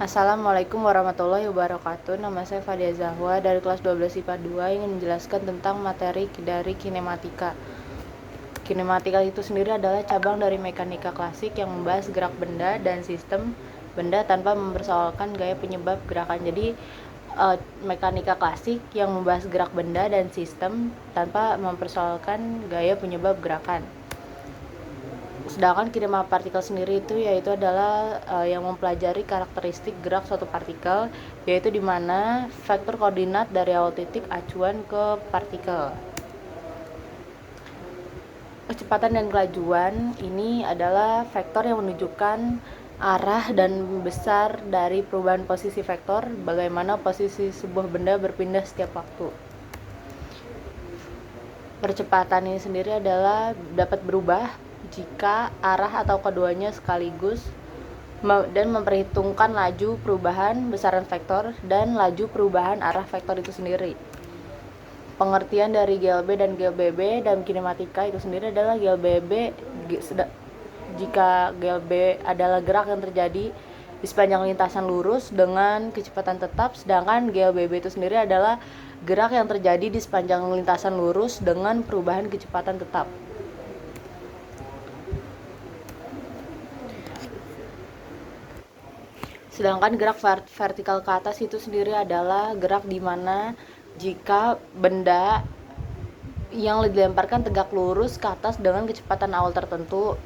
Assalamualaikum warahmatullahi wabarakatuh. Nama saya Fadia Zahwa dari kelas 12 IPA 2 ingin menjelaskan tentang materi dari kinematika. Kinematika itu sendiri adalah cabang dari mekanika klasik yang membahas gerak benda dan sistem benda tanpa mempersoalkan gaya penyebab gerakan. Jadi mekanika klasik yang membahas gerak benda dan sistem tanpa mempersoalkan gaya penyebab gerakan. Sedangkan kinematika partikel sendiri itu yaitu adalah yang mempelajari karakteristik gerak suatu partikel, yaitu di mana vektor koordinat dari awal titik acuan ke partikel. Kecepatan dan kelajuan ini adalah vektor yang menunjukkan arah dan besar dari perubahan posisi vektor, bagaimana posisi sebuah benda berpindah setiap waktu. Percepatan ini sendiri adalah dapat berubah jika arah atau keduanya sekaligus dan memperhitungkan laju perubahan besaran vektor dan laju perubahan arah vektor itu sendiri. Pengertian dari GLB dan GLBB dalam kinematika itu sendiri adalah GLBB jika GLB adalah gerak yang terjadi di sepanjang lintasan lurus dengan kecepatan tetap, sedangkan GLBB itu sendiri adalah gerak yang terjadi di sepanjang lintasan lurus dengan perubahan kecepatan tetap. Sedangkan gerak vertikal ke atas itu sendiri adalah gerak di mana jika benda yang dilemparkan tegak lurus ke atas dengan kecepatan awal tertentu.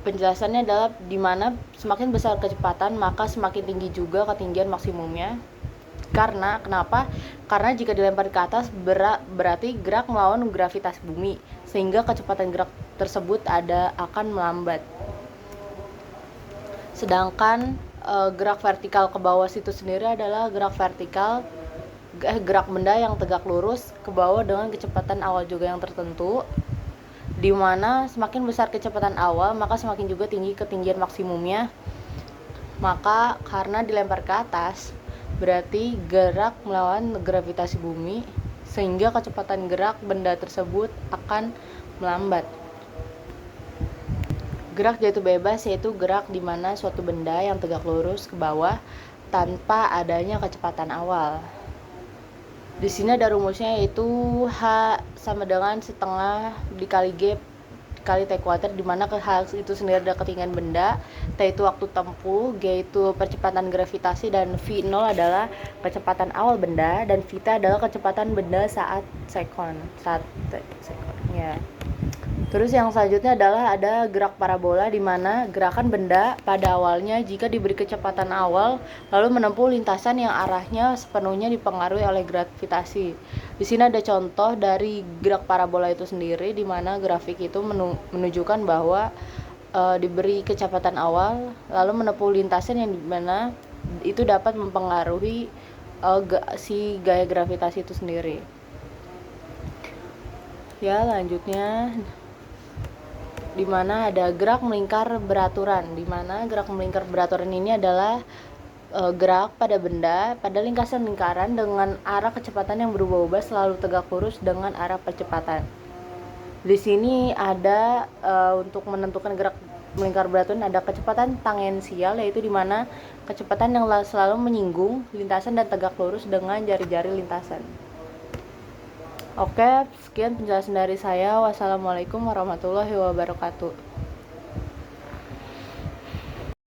Penjelasannya adalah di mana semakin besar kecepatan maka semakin tinggi juga ketinggian maksimumnya. Kenapa? Karena jika dilempar ke atas berarti gerak melawan gravitasi bumi, sehingga kecepatan gerak tersebut akan melambat. Sedangkan gerak vertikal ke bawah itu sendiri adalah gerak benda yang tegak lurus ke bawah dengan kecepatan awal juga yang tertentu, di mana semakin besar kecepatan awal maka semakin juga tinggi ketinggian maksimumnya. Maka karena dilempar ke atas berarti gerak melawan gravitasi bumi, sehingga kecepatan gerak benda tersebut akan melambat. Gerak jatuh bebas yaitu gerak di mana suatu benda yang tegak lurus ke bawah tanpa adanya kecepatan awal. Di sini ada rumusnya, yaitu H sama dengan setengah dikali G kali T kuadrat, di mana H itu sendiri adalah ketinggian benda, T itu waktu tempuh, G itu percepatan gravitasi, dan V0 adalah kecepatan awal benda, dan Vt adalah kecepatan benda saat sekon ya. Terus yang selanjutnya adalah ada gerak parabola, di mana gerakan benda pada awalnya jika diberi kecepatan awal lalu menempuh lintasan yang arahnya sepenuhnya dipengaruhi oleh gravitasi. Di sini ada contoh dari gerak parabola itu sendiri, di mana grafik itu menunjukkan bahwa diberi kecepatan awal lalu menempuh lintasan yang dimana itu dapat mempengaruhi si gaya gravitasi itu sendiri. Ya, lanjutnya di mana ada gerak melingkar beraturan, di mana gerak melingkar beraturan ini adalah gerak pada benda pada lintasan lingkaran dengan arah kecepatan yang berubah-ubah selalu tegak lurus dengan arah percepatan. Di sini ada untuk menentukan gerak melingkar beraturan ada kecepatan tangensial, yaitu di mana kecepatan yang selalu menyinggung lintasan dan tegak lurus dengan jari-jari lintasan. Oke, sekian penjelasan dari saya. Wassalamualaikum warahmatullahi wabarakatuh.